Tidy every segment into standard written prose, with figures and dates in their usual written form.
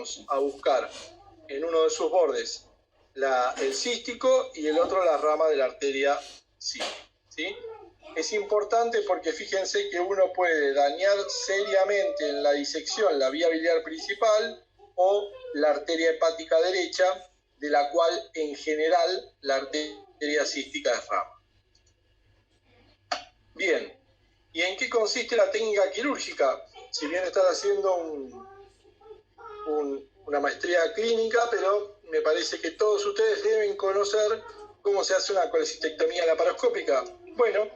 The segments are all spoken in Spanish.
vamos a buscar en uno de sus bordes el cístico y el otro la rama de la arteria cística, ¿sí? Es importante porque fíjense que uno puede dañar seriamente en la disección la vía biliar principal o la arteria hepática derecha, de la cual en general la arteria cística es rama. Bien, ¿y en qué consiste la técnica quirúrgica? Si bien están haciendo una maestría clínica, pero me parece que todos ustedes deben conocer cómo se hace una colecistectomía laparoscópica. Bueno,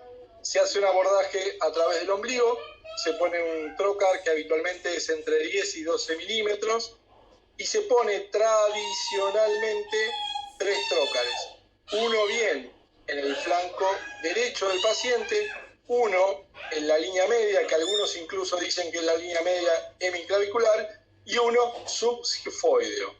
se hace un abordaje a través del ombligo, se pone un trocar que habitualmente es entre 10 y 12 milímetros y se pone tradicionalmente 3 trócares. Uno bien en el flanco derecho del paciente, uno en la línea media, que algunos incluso dicen que es la línea media hemiclavicular, y uno subsifoideo.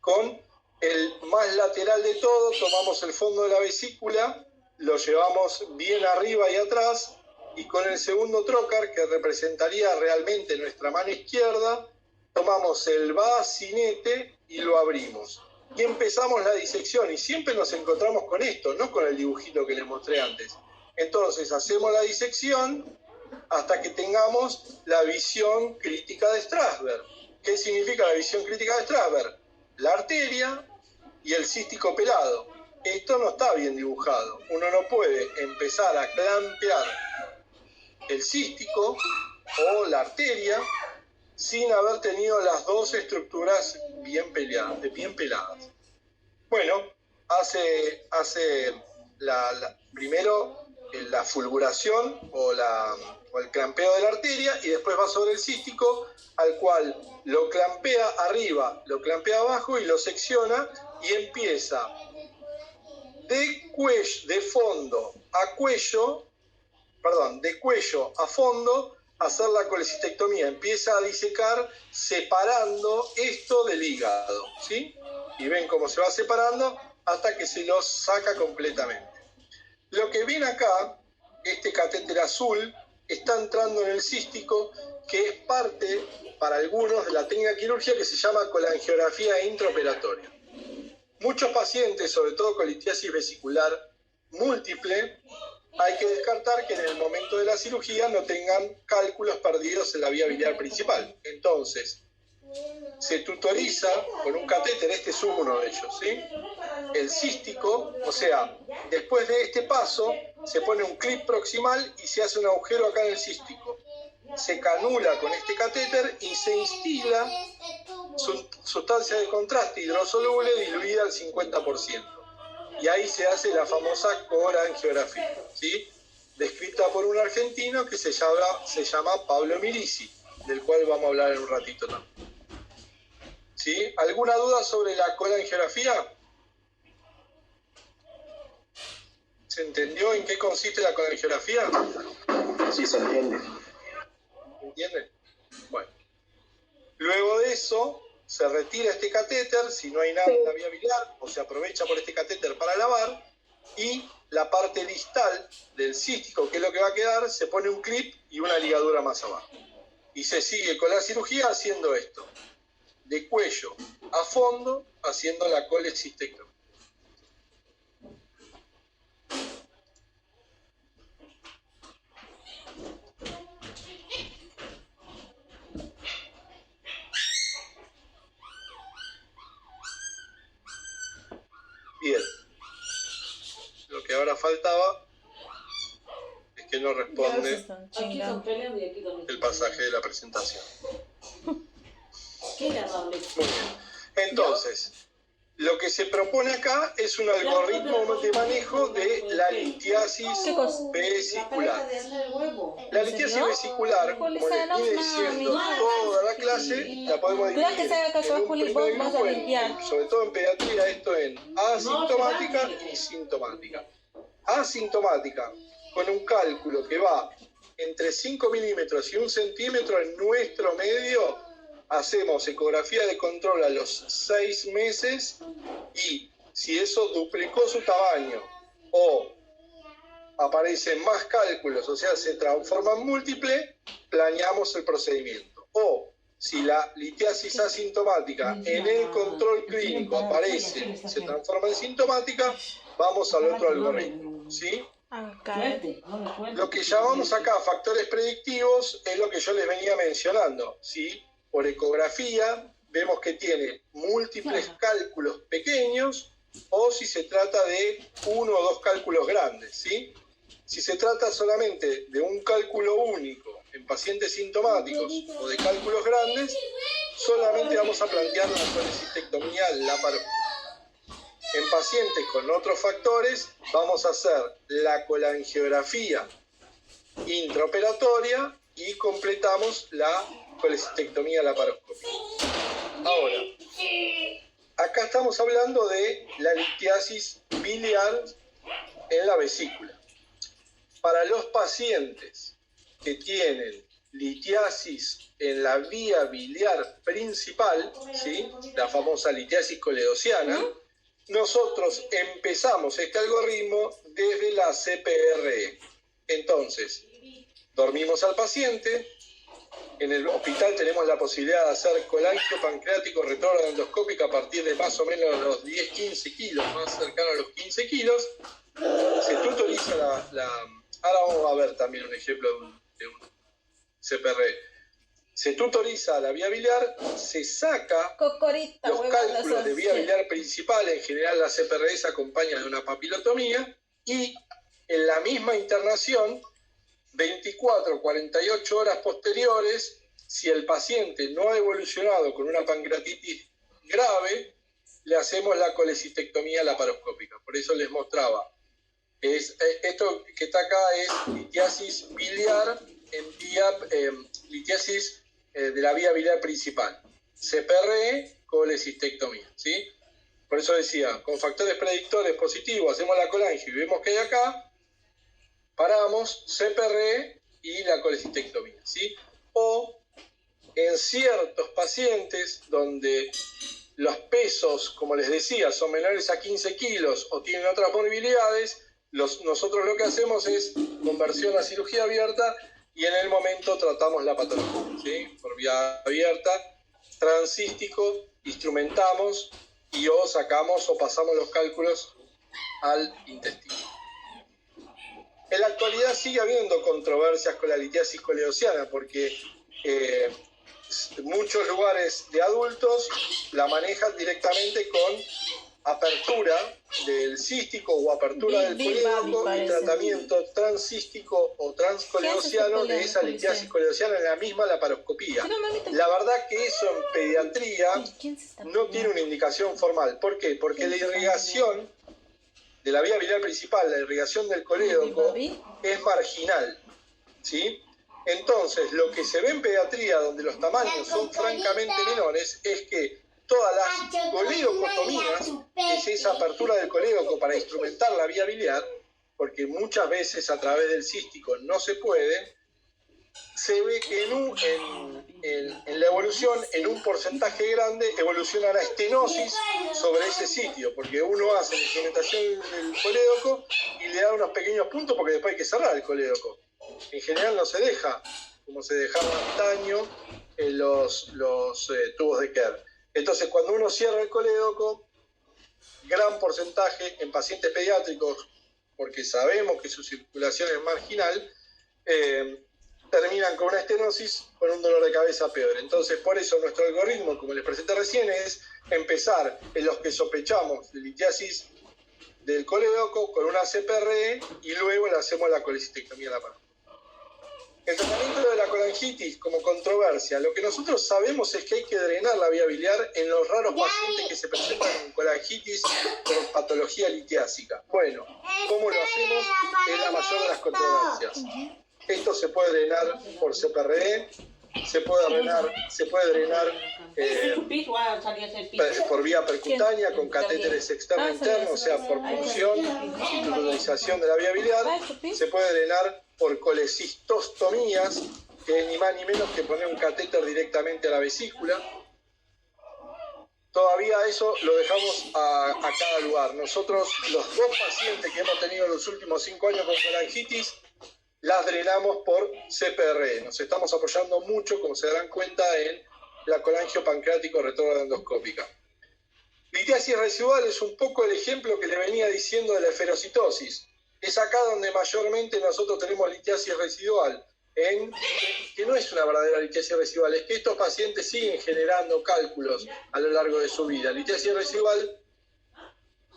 Con el más lateral de todo, tomamos el fondo de la vesícula, lo llevamos bien arriba y atrás, y con el segundo trocar, que representaría realmente nuestra mano izquierda, tomamos el bacinete y lo abrimos. Y empezamos la disección, y siempre nos encontramos con esto, no con el dibujito que les mostré antes. Entonces hacemos la disección hasta que tengamos la visión crítica de Strasberg. ¿Qué significa la visión crítica de Strasberg? La arteria y el cístico pelado. Esto no está bien dibujado. Uno no puede empezar a clampear el cístico o la arteria sin haber tenido las dos estructuras bien peladas. Bueno, hace primero la fulguración o el clampeo de la arteria y después va sobre el cístico, al cual lo clampea arriba, lo clampea abajo y lo secciona y empieza de cuello a fondo a hacer la colecistectomía. Empieza a disecar separando esto del hígado, ¿sí? Y ven cómo se va separando hasta que se lo saca completamente. Lo que ven acá, este catéter azul, está entrando en el cístico, que es parte, para algunos, de la técnica quirúrgica que se llama colangiografía intraoperatoria. Muchos pacientes, sobre todo con litiasis vesicular múltiple, hay que descartar que en el momento de la cirugía no tengan cálculos perdidos en la vía biliar principal. Entonces, se tutoriza con un catéter, este es uno de ellos, ¿sí? El cístico, o sea, después de este paso, se pone un clip proximal y se hace un agujero acá en el cístico. Se canula con este catéter y se instila sustancia de contraste hidrosoluble diluida al 50%. Y ahí se hace la famosa colangiografía, ¿sí? Descrita por un argentino que se llama Pablo Milisi, del cual vamos a hablar en un ratito también. ¿Sí? ¿Alguna duda sobre la colangiografía? ¿Se entendió en qué consiste la colangiografía? Sí, se entiende. ¿Entienden? Bueno. Luego de eso, se retira este catéter, si no hay nada en la vía biliar, o se aprovecha por este catéter para lavar, y la parte distal del cístico, que es lo que va a quedar, se pone un clip y una ligadura más abajo. Y se sigue con la cirugía haciendo esto, de cuello a fondo, haciendo la colecistectomía. Bien, lo que ahora faltaba es que no responde el pasaje de la presentación. Muy bien. Entonces, lo que se propone acá es un algoritmo de manejo de la litiasis vesicular. La litiasis vesicular, como les vine diciendo toda la clase, la podemos dividir en un primer grupo, sobre todo en pediatría, esto en asintomática y sintomática. Asintomática, con un cálculo que va entre 5 milímetros y 1 centímetro en nuestro medio. Hacemos ecografía de control a los 6 meses y si eso duplicó su tamaño o aparecen más cálculos, o sea, se transforma en múltiple, planeamos el procedimiento. O si la litiasis asintomática en el control clínico aparece, se transforma en sintomática, vamos al otro algoritmo, ¿sí? Lo que llamamos acá factores predictivos es lo que yo les venía mencionando, ¿sí? Por ecografía vemos que tiene múltiples cálculos pequeños o si se trata de uno o dos cálculos grandes, ¿sí? Si se trata solamente de un cálculo único en pacientes sintomáticos o de cálculos grandes, solamente vamos a plantear la colecistectomía laparoscópica. En pacientes con otros factores vamos a hacer la colangiografía intraoperatoria y completamos la colecistectomía laparoscópica. Ahora, acá estamos hablando de la litiasis biliar en la vesícula. Para los pacientes que tienen litiasis en la vía biliar principal, ¿sí? La famosa litiasis coledociana, nosotros empezamos este algoritmo desde la CPRE. Entonces, dormimos al paciente. En el hospital tenemos la posibilidad de hacer colangio pancreático retrógrado endoscópica a partir de más o menos los 10-15 kilos, más cercano a los 15 kilos. Se tutoriza ahora vamos a ver también un ejemplo de un CPRE. Se tutoriza la vía biliar, se saca los cálculos de vía biliar principal, en general la CPRE se acompaña de una papilotomía, y en la misma internación, 24 48 horas posteriores, si el paciente no ha evolucionado con una pancreatitis grave, le hacemos la colecistectomía laparoscópica. Por eso les mostraba. Esto que está acá es litiasis biliar en vía, litiasis de la vía biliar principal. CPRE, colecistectomía, ¿sí? Por eso decía, con factores predictores positivos hacemos la colangio y vemos que hay acá, paramos, CPRE y la colecistectomía, ¿sí? O en ciertos pacientes donde los pesos, como les decía, son menores a 15 kilos o tienen otras morbilidades, nosotros lo que hacemos es conversión a cirugía abierta y en el momento tratamos la patología, ¿sí? Por vía abierta, transcístico, instrumentamos y o sacamos o pasamos los cálculos al intestino. En la actualidad sigue habiendo controversias con la litiasis coledociana porque muchos lugares de adultos la manejan directamente con apertura del cístico o apertura del colédoco y tratamiento transcístico o transcoledociano de esa litiasis coledociana en la misma laparoscopía. La verdad que eso en pediatría no tiene una indicación formal. ¿Por qué? Porque la irrigación de la vía biliar principal, la irrigación del colédoco, es marginal, ¿sí? Entonces, lo que se ve en pediatría, donde los tamaños son francamente menores, es que todas las coledocotomías, que es esa apertura del colédoco para instrumentar la vía biliar, porque muchas veces a través del cístico no se puede, se ve que en la evolución, en un porcentaje grande, evoluciona la estenosis sobre ese sitio, porque uno hace la instrumentación del colédoco y le da unos pequeños puntos porque después hay que cerrar el colédoco. En general no se deja, como se dejaba antaño en los tubos de Kerr. Entonces, cuando uno cierra el colédoco, gran porcentaje en pacientes pediátricos, porque sabemos que su circulación es marginal, terminan con una estenosis, con un dolor de cabeza peor. Entonces, por eso nuestro algoritmo, como les presenté recién, es empezar en los que sospechamos de litiasis del colédoco con una CPRE y luego le hacemos la colecistectomía laparoscópica. El tratamiento de la colangitis como controversia, lo que nosotros sabemos es que hay que drenar la vía biliar en los raros pacientes que se presentan con colangitis por patología litiásica. Bueno, ¿cómo lo hacemos? Es la mayor de las controversias. Esto se puede drenar por CPRE, se puede drenar por vía percutánea con catéteres externos internos, o sea, por punción, utilización de la vía biliar. Se puede drenar por colecistostomías, que es ni más ni menos que poner un catéter directamente a la vesícula. Todavía eso lo dejamos a cada lugar. Nosotros, los dos pacientes que hemos tenido en los últimos 5 años con colangitis, las drenamos por CPRE. Nos estamos apoyando mucho, como se darán cuenta, en la colangiopancreático retrógrada endoscópica. Litiasis residual es un poco el ejemplo que le venía diciendo de la esferocitosis. Es acá donde mayormente nosotros tenemos litiasis residual, que no es una verdadera litiasis residual, es que estos pacientes siguen generando cálculos a lo largo de su vida. Litiasis residual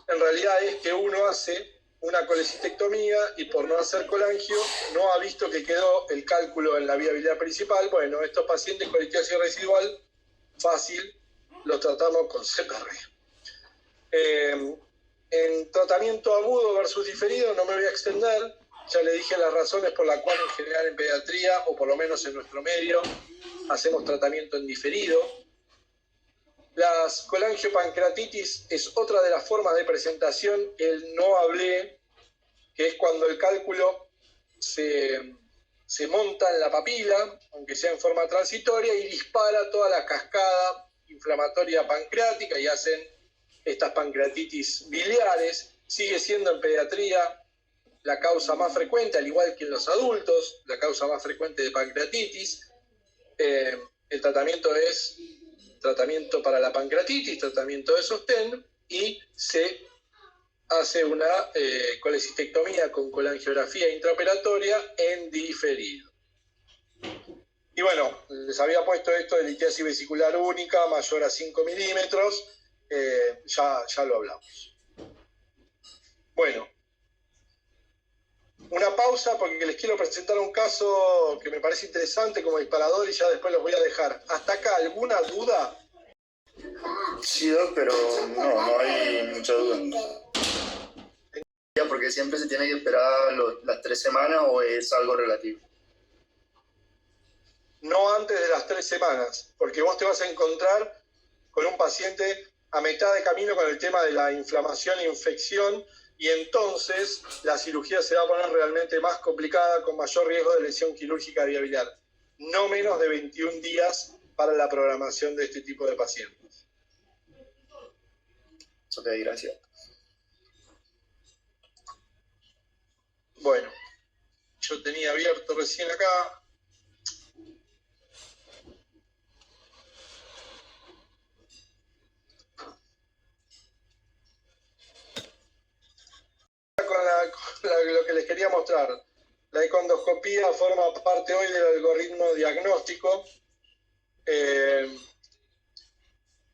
en realidad es que uno hace una colecistectomía y por no hacer colangio no ha visto que quedó el cálculo en la vía biliar principal. Bueno, estos pacientes con litiasis residual, fácil, los tratamos con CPR. En tratamiento agudo versus diferido no me voy a extender, ya le dije las razones por las cuales en general en pediatría, o por lo menos en nuestro medio, hacemos tratamiento en diferido. Las colangiopancreatitis es otra de las formas de presentación, el no hablé, que es cuando el cálculo se monta en la papila, aunque sea en forma transitoria, y dispara toda la cascada inflamatoria pancreática y hacen estas pancreatitis biliares. Sigue siendo en pediatría la causa más frecuente, al igual que en los adultos, la causa más frecuente de pancreatitis. El tratamiento es tratamiento para la pancreatitis, tratamiento de sostén, y se hace una colecistectomía con colangiografía intraoperatoria en diferido. Y bueno, les había puesto esto de litiasis vesicular única, mayor a 5 milímetros, ya lo hablamos. Bueno, una pausa porque les quiero presentar un caso que me parece interesante como disparador y ya después los voy a dejar. ¿Hasta acá alguna duda? Sí, Doc, pero no hay mucha duda. ¿Porque siempre se tiene que esperar las 3 semanas o es algo relativo? No antes de las 3 semanas, porque vos te vas a encontrar con un paciente a mitad de camino con el tema de la inflamación e infección, y entonces la cirugía se va a poner realmente más complicada, con mayor riesgo de lesión quirúrgica de vía biliar. No menos de 21 días para la programación de este tipo de pacientes. Ok, gracias. Bueno, yo tenía abierto recién acá. Lo que les quería mostrar. La econdoscopía forma parte hoy del algoritmo diagnóstico.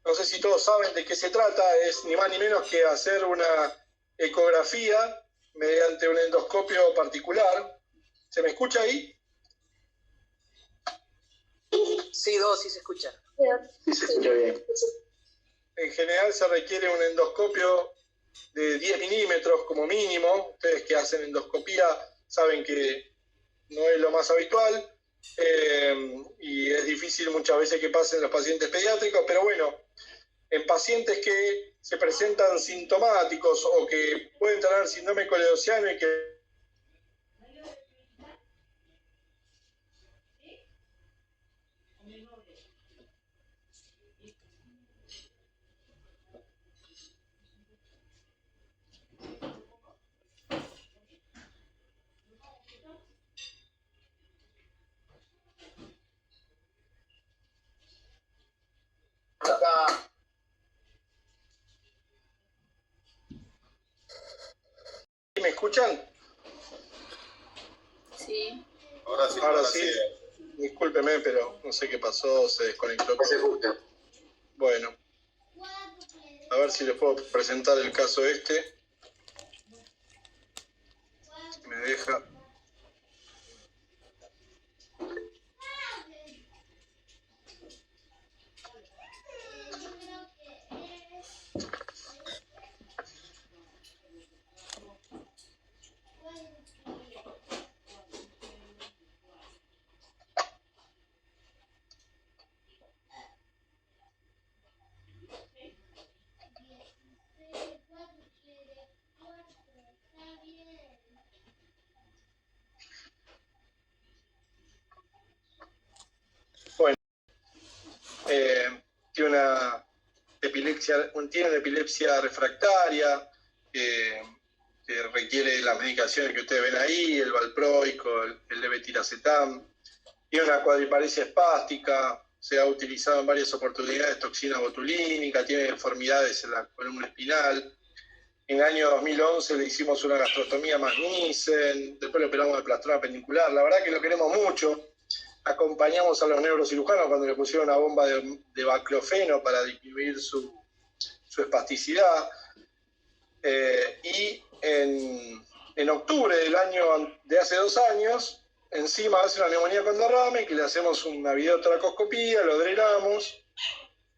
No sé si todos saben de qué se trata, es ni más ni menos que hacer una ecografía mediante un endoscopio particular. ¿Se me escucha ahí? Sí, sí se escucha. Sí, se escucha bien. En general se requiere un endoscopio de 10 milímetros como mínimo. Ustedes que hacen endoscopía saben que no es lo más habitual y es difícil muchas veces que pasen los pacientes pediátricos, pero bueno, en pacientes que se presentan sintomáticos o que pueden tener síndrome coledociano y que ¿me escuchan? Sí. Ahora sí. Discúlpeme, pero no sé qué pasó, se desconectó. Bueno, a ver si les puedo presentar el caso este. Si me deja. Bueno, tiene una epilepsia refractaria que requiere las medicaciones que ustedes ven ahí, el valproico, el levetiracetam. Tiene una cuadriparesia espástica, se ha utilizado en varias oportunidades toxina botulínica, tiene deformidades en la columna espinal. En el año 2011 le hicimos una gastrostomía más Nissen, después lo operamos de plastroma pendicular. La verdad que lo queremos mucho. Acompañamos a los neurocirujanos cuando le pusieron una bomba de baclofeno para disminuir su espasticidad. Y en octubre del año de hace 2 años, encima hace una neumonía con derrame, que le hacemos una videotoracoscopía, lo drenamos,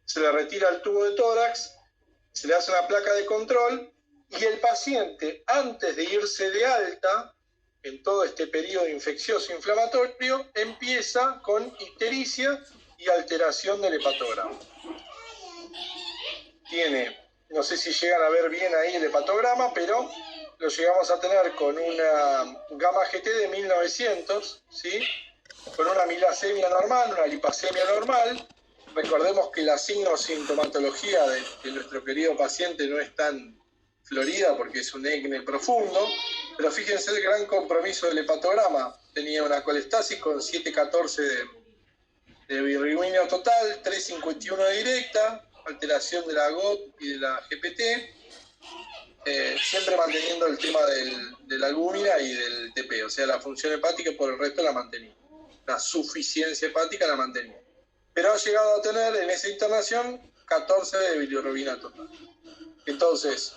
se le retira el tubo de tórax, se le hace una placa de control y el paciente, antes de irse de alta, en todo este periodo infeccioso inflamatorio, empieza con ictericia y alteración del hepatograma. Tiene, no sé si llegan a ver bien ahí el hepatograma, pero lo llegamos a tener con una gamma GT de 1900, ¿sí? Con una milasemia normal, una lipacemia normal. Recordemos que la signo-sintomatología de nuestro querido paciente no es tan florida porque es un ECNE profundo, pero fíjense el gran compromiso del hepatograma. Tenía una colestasis con 7,14 de bilirrubina total, 3,51 de directa, alteración de la GOT y de la GPT, siempre manteniendo el tema de la albúmina y del TP, o sea, la función hepática por el resto la mantenía. La suficiencia hepática la mantenía. Pero ha llegado a tener en esa internación 14 de bilirrubina total. Entonces,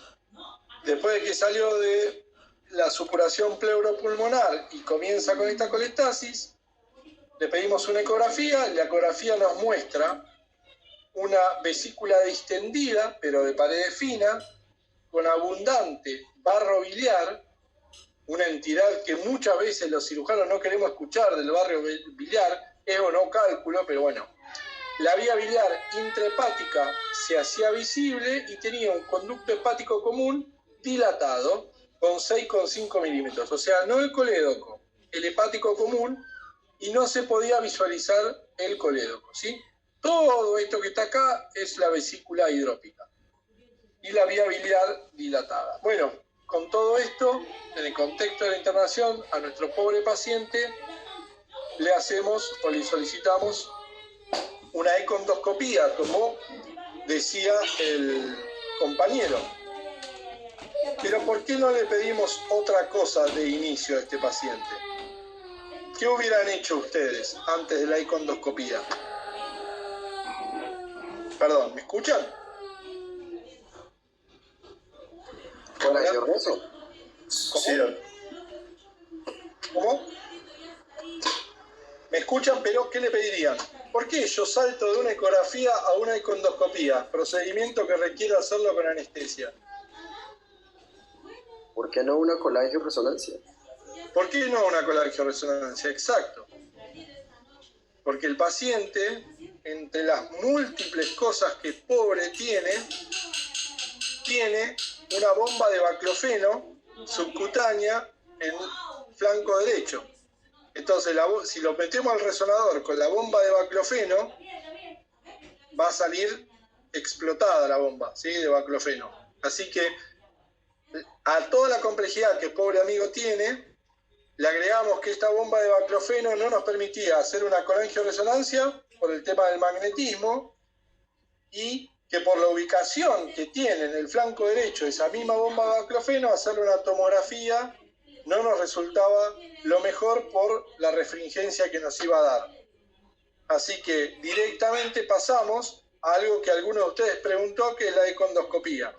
después de que salió de la supuración pleuropulmonar y comienza con esta colestasis, le pedimos una ecografía. La ecografía nos muestra una vesícula distendida, pero de pared fina, con abundante barro biliar, una entidad que muchas veces los cirujanos no queremos escuchar del barrio biliar, es o no cálculo, pero bueno. La vía biliar intrahepática se hacía visible y tenía un conducto hepático común dilatado con 6,5 milímetros. O sea, no el colédoco, el hepático común, y no se podía visualizar el colédoco, ¿sí? Todo esto que está acá es la vesícula hidrópica y la vía biliar dilatada. Bueno, con todo esto, en el contexto de la internación, a nuestro pobre paciente le hacemos o le solicitamos una econdoscopía, como decía el compañero. Pero ¿por qué no le pedimos otra cosa de inicio a este paciente? ¿Qué hubieran hecho ustedes antes de la econdoscopía? Perdón, ¿me escuchan? ¿Colágeno? ¿Cómo? ¿Cómo? ¿Me escuchan? Pero ¿qué le pedirían? ¿Por qué yo salto de una ecografía a una econdoscopía? Procedimiento que requiere hacerlo con anestesia. ¿Por qué no una colangioresonancia? ¿Por qué no una colangioresonancia? Exacto. Porque el paciente, entre las múltiples cosas que pobre tiene una bomba de baclofeno subcutánea en flanco derecho. Entonces, si lo metemos al resonador con la bomba de baclofeno, va a salir explotada la bomba, ¿sí? De baclofeno. Así que a toda la complejidad que el pobre amigo tiene, le agregamos que esta bomba de baclofeno no nos permitía hacer una colangioresonancia por el tema del magnetismo, y que por la ubicación que tiene en el flanco derecho esa misma bomba de baclofeno, hacerle una tomografía no nos resultaba lo mejor por la refringencia que nos iba a dar. Así que directamente pasamos a algo que alguno de ustedes preguntó, que es la econdoscopía,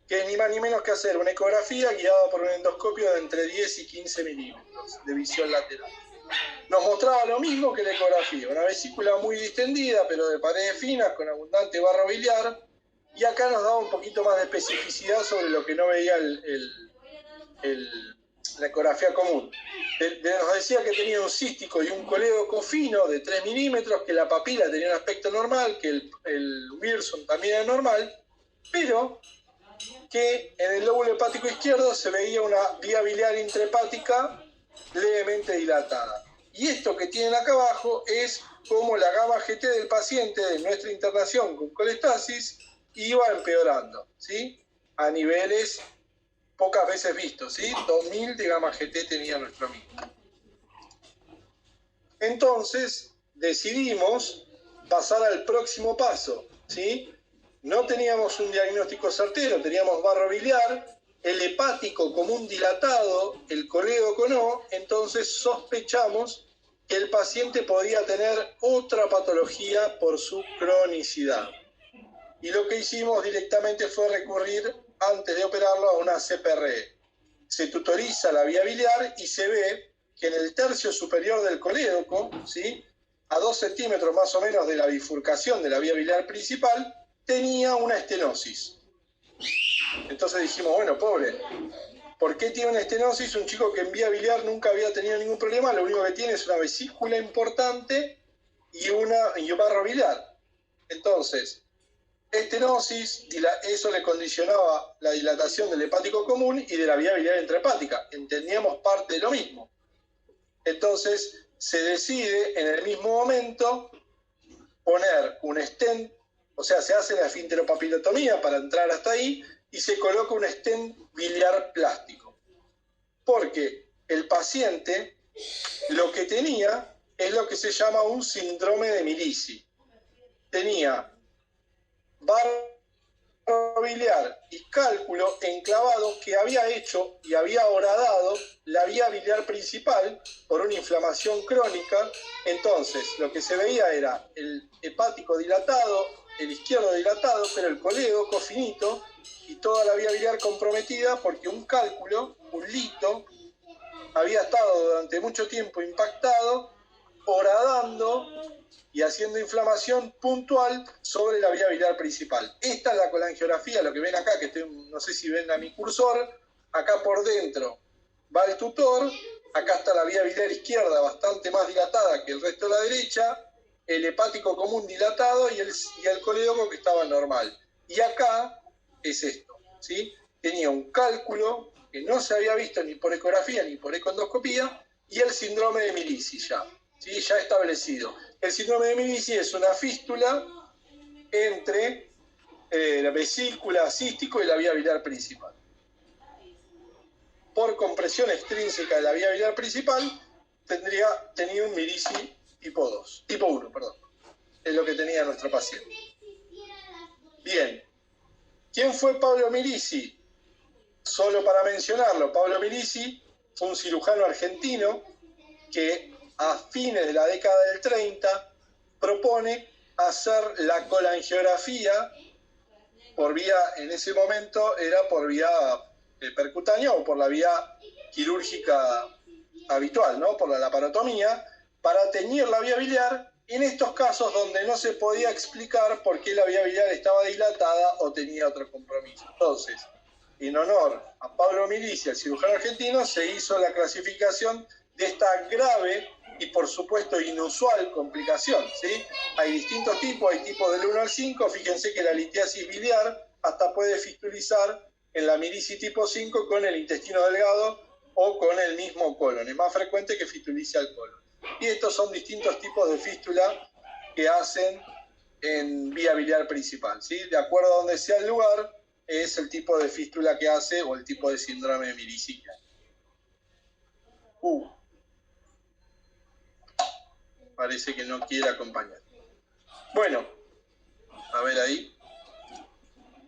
que es ni más ni menos que hacer una ecografía guiada por un endoscopio de entre 10 y 15 milímetros de visión lateral. Nos mostraba lo mismo que la ecografía, una vesícula muy distendida, pero de paredes finas, con abundante barro biliar, y acá nos daba un poquito más de especificidad sobre lo que no veía la ecografía común. Nos decía que tenía un cístico y un colédoco fino de 3 milímetros, que la papila tenía un aspecto normal, que el Wilson también era normal, pero que en el lóbulo hepático izquierdo se veía una vía biliar intrahepática levemente dilatada. Y esto que tienen acá abajo es como la gamma GT del paciente de nuestra internación con colestasis iba empeorando, ¿sí? A niveles pocas veces vistos, ¿sí? 2000 de gamma GT tenía nuestro amigo. Entonces decidimos pasar al próximo paso, ¿sí? No teníamos un diagnóstico certero, teníamos barro biliar, el hepático común dilatado, el colédoco no, entonces sospechamos que el paciente podía tener otra patología por su cronicidad. Y lo que hicimos directamente fue recurrir, antes de operarlo, a una CPRE. Se tutoriza la vía biliar y se ve que en el tercio superior del colédoco, ¿sí?, a 2 centímetros más o menos de la bifurcación de la vía biliar principal, tenía una estenosis. Entonces dijimos, bueno, pobre, ¿por qué tiene una estenosis? Un chico que en vía biliar nunca había tenido ningún problema, lo único que tiene es una vesícula importante y un barro biliar. Entonces, estenosis, eso le condicionaba la dilatación del hepático común y de la vía biliar intrahepática. Entendíamos parte de lo mismo. Entonces, se decide en el mismo momento poner un stent, o sea, se hace la esfinteropapilotomía para entrar hasta ahí y se coloca un stent biliar plástico. Porque el paciente lo que tenía es lo que se llama un síndrome de Mirici. Tenía barro biliar y cálculo enclavado que había hecho y había horadado la vía biliar principal por una inflamación crónica. Entonces, lo que se veía era el hepático dilatado, el izquierdo dilatado, pero el colédoco finito y toda la vía biliar comprometida porque un cálculo, un lito, había estado durante mucho tiempo impactado, horadando y haciendo inflamación puntual sobre la vía biliar principal. Esta es la colangiografía, lo que ven acá, que no sé si ven a mi cursor, acá por dentro va el tutor, acá está la vía biliar izquierda bastante más dilatada que el resto de la derecha, el hepático común dilatado y el colédoco que estaba normal. Y acá es esto, ¿sí? Tenía un cálculo que no se había visto ni por ecografía ni por econdoscopía y el síndrome de Mirici ya, ¿sí?, ya establecido. El síndrome de Mirici es una fístula entre la vesícula cístico y la vía biliar principal. Por compresión extrínseca de la vía biliar principal, tenía un Mirici tipo 1, perdón. Es lo que tenía nuestro paciente. Bien. ¿Quién fue Pablo Mirici? Solo para mencionarlo, Pablo Mirici fue un cirujano argentino que a fines de la década del 30 propone hacer la colangiografía por vía, en ese momento era por vía percutánea o por la vía quirúrgica habitual, ¿no?, por la laparotomía, para teñir la vía biliar en estos casos donde no se podía explicar por qué la vía biliar estaba dilatada o tenía otro compromiso. Entonces, en honor a Pablo Mirici, el cirujano argentino, se hizo la clasificación de esta grave y por supuesto inusual complicación, ¿sí? Hay distintos tipos, hay tipos del 1 al 5, fíjense que la litiasis biliar hasta puede fistulizar en la Mirici tipo 5 con el intestino delgado o con el mismo colon, es más frecuente que fistulice al colon. Y estos son distintos tipos de fístula que hacen en vía biliar principal, ¿sí? De acuerdo a donde sea el lugar, es el tipo de fístula que hace o el tipo de síndrome de Mirici que hay. Parece que no quiere acompañar. Bueno, a ver ahí.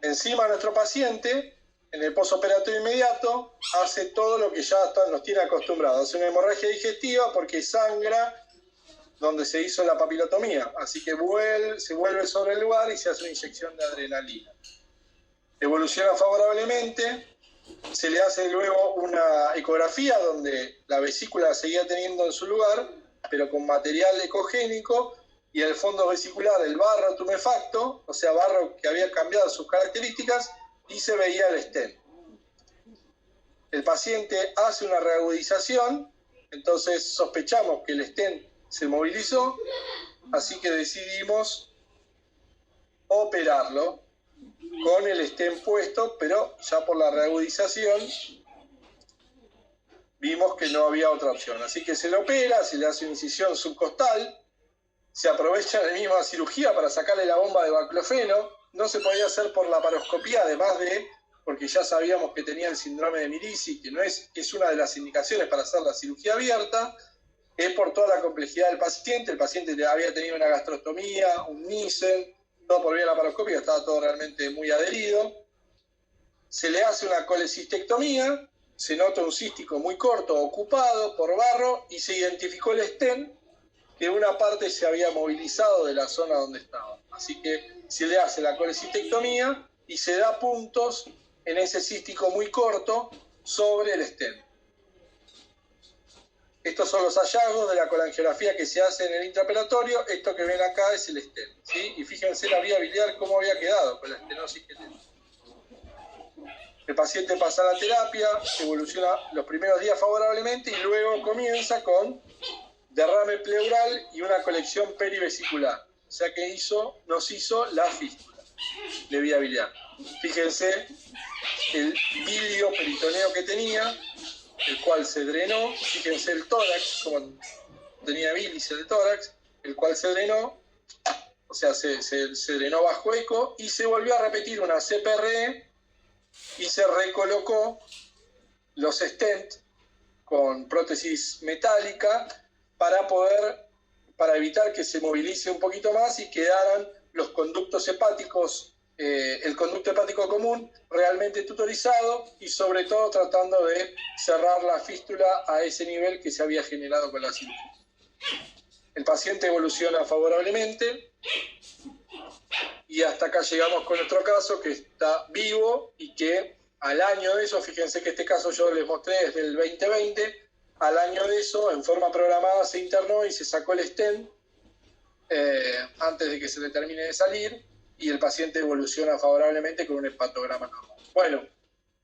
Encima nuestro paciente, en el posoperatorio inmediato, hace todo lo que ya nos tiene acostumbrados. Hace una hemorragia digestiva porque sangra donde se hizo la papilotomía. Así que se vuelve sobre el lugar y se hace una inyección de adrenalina. Evoluciona favorablemente. Se le hace luego una ecografía donde la vesícula seguía teniendo en su lugar, pero con material ecogénico, y en el fondo vesicular el barro tumefacto, o sea, barro que había cambiado sus características, y se veía el stent. El paciente hace una reagudización, entonces sospechamos que el stent se movilizó, así que decidimos operarlo con el stent puesto, pero ya por la reagudización vimos que no había otra opción. Así que se le opera, se le hace una incisión subcostal, se aprovecha de la misma cirugía para sacarle la bomba de baclofeno. No se podía hacer por laparoscopía, además porque ya sabíamos que tenía el síndrome de Mirici, que es una de las indicaciones para hacer la cirugía abierta. es por toda la complejidad del paciente. El paciente había tenido una gastrostomía, un Nissen, todo por vía laparoscópica, estaba todo realmente muy adherido. Se le hace una colecistectomía, se nota un cístico muy corto, ocupado por barro, y se identificó el stent, que una parte se había movilizado de la zona donde estaba. Así que se le hace la colecistectomía y se da puntos en ese cístico muy corto sobre el stent. Estos son los hallazgos de la colangiografía que se hace en el intraoperatorio. Esto que ven acá es el stent, ¿sí? Y fíjense la vía biliar cómo había quedado con la estenosis que tenía. El paciente pasa a la terapia, evoluciona los primeros días favorablemente y luego comienza con derrame pleural y una colección perivesicular. O sea que nos hizo la fístula de vía biliar. Fíjense el bilio peritoneo que tenía, el cual se drenó. Fíjense el tórax, como tenía bilis el tórax, el cual se drenó, o sea, se drenó bajo eco y se volvió a repetir una CPRE y se recolocó los stent con prótesis metálica para evitar que se movilice un poquito más y quedaran los conductos hepáticos, el conducto hepático común realmente tutorizado y sobre todo tratando de cerrar la fístula a ese nivel que se había generado con la cirugía. El paciente evoluciona favorablemente y hasta acá llegamos con nuestro caso, que está vivo y que al año de eso, fíjense que este caso yo les mostré desde el 2020, al año de eso, en forma programada, se internó y se sacó el stent antes de que se le termine de salir, y el paciente evoluciona favorablemente con un hepatograma normal. Bueno,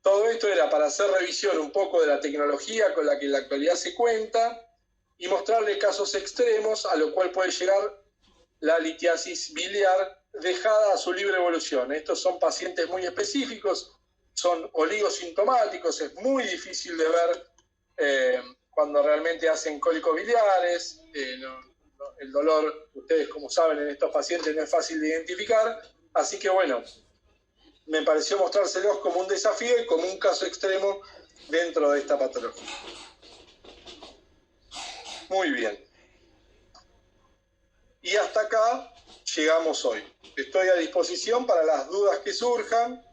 todo esto era para hacer revisión un poco de la tecnología con la que en la actualidad se cuenta y mostrarle casos extremos a lo cual puede llegar la litiasis biliar dejada a su libre evolución. Estos son pacientes muy específicos, son oligosintomáticos, es muy difícil de ver cuando realmente hacen cólicos biliares. El dolor, ustedes como saben, en estos pacientes no es fácil de identificar, así que bueno, me pareció mostrárselos como un desafío y como un caso extremo dentro de esta patología. Muy bien. Y hasta acá llegamos hoy. Estoy a disposición para las dudas que surjan.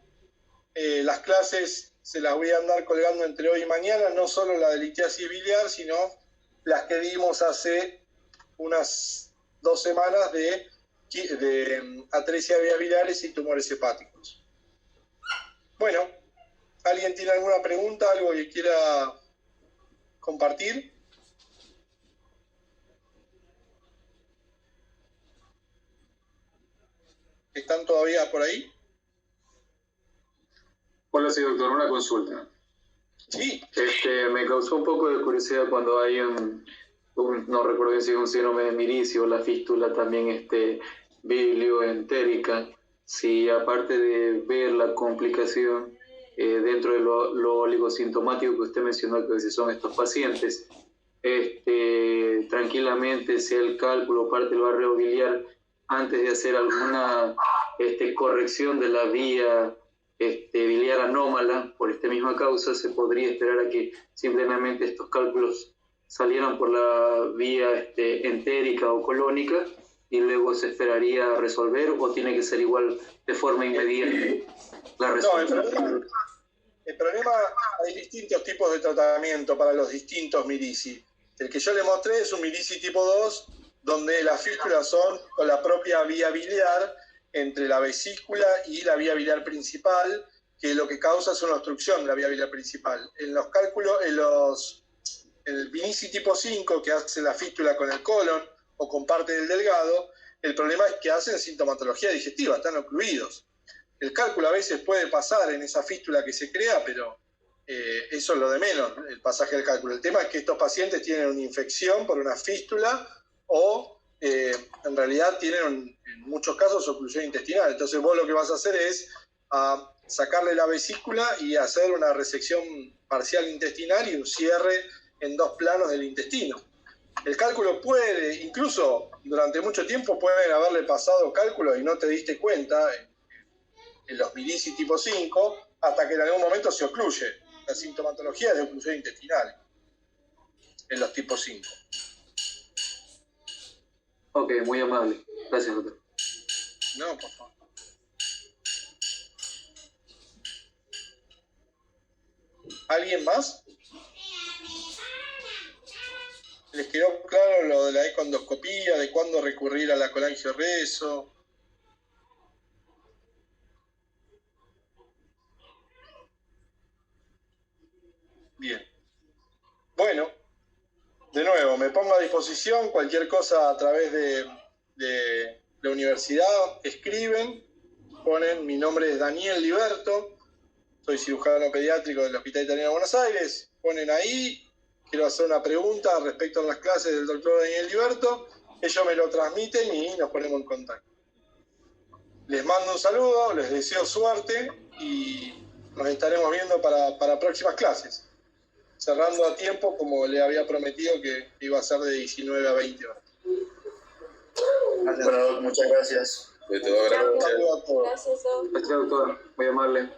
Las clases se las voy a andar colgando entre hoy y mañana, no solo la de litiasis biliar, sino las que dimos hace unas 2 semanas de atresia de vías biliares y tumores hepáticos. Bueno, ¿alguien tiene alguna pregunta, algo que quiera compartir? ¿Están todavía por ahí? Hola, sí, doctor, una consulta. Sí. Me causó un poco de curiosidad cuando hay no recuerdo bien si es un síndrome de Mirici o la fístula también bilioentérica, si aparte de ver la complicación dentro de lo oligosintomático que usted mencionó, que si son estos pacientes, tranquilamente sea el cálculo parte del barreo biliar antes de hacer alguna corrección de la vía biliar anómala por esta misma causa, se podría esperar a que simplemente estos cálculos salieran por la vía entérica o colónica y luego se esperaría a resolver, o tiene que ser igual de forma inmediata la resolución. El problema, hay distintos tipos de tratamiento para los distintos Mirici. El que yo le mostré es un Mirici tipo 2, donde las fístulas son con la propia vía biliar entre la vesícula y la vía biliar principal, que lo que causa es una obstrucción de la vía biliar principal. En los cálculos, el Mirici tipo 5, que hace la fístula con el colon o con parte del delgado, el problema es que hacen sintomatología digestiva, están ocluidos. El cálculo a veces puede pasar en esa fístula que se crea, pero eso es lo de menos, el pasaje del cálculo. El tema es que estos pacientes tienen una infección por una fístula o en realidad tienen en muchos casos oclusión intestinal. Entonces vos lo que vas a hacer es sacarle la vesícula y hacer una resección parcial intestinal y un cierre en 2 planos del intestino. El cálculo puede, incluso durante mucho tiempo pueden haberle pasado cálculos y no te diste cuenta en los Mirici tipo 5, hasta que en algún momento se ocluye. La sintomatología es de oclusión intestinal en los tipos 5. Ok, muy amable. Gracias, doctor. No, por favor. ¿Alguien más? ¿Les quedó claro lo de la econdoscopía, de cuándo recurrir a la colangioreso? Bien. Bueno, de nuevo, me pongo a disposición, cualquier cosa a través de la universidad, escriben, ponen, mi nombre es Daniel Liberto, soy cirujano pediátrico del Hospital Italiano de Buenos Aires, ponen ahí, quiero hacer una pregunta respecto a las clases del doctor Daniel Liberto, ellos me lo transmiten y nos ponemos en contacto. Les mando un saludo, les deseo suerte y nos estaremos viendo para próximas clases. Cerrando a tiempo, como le había prometido que iba a ser de 19 a 20 horas. Bueno, muchas gracias. Un saludo a todos. Gracias, Doc. Gracias, doctor. Muy amable.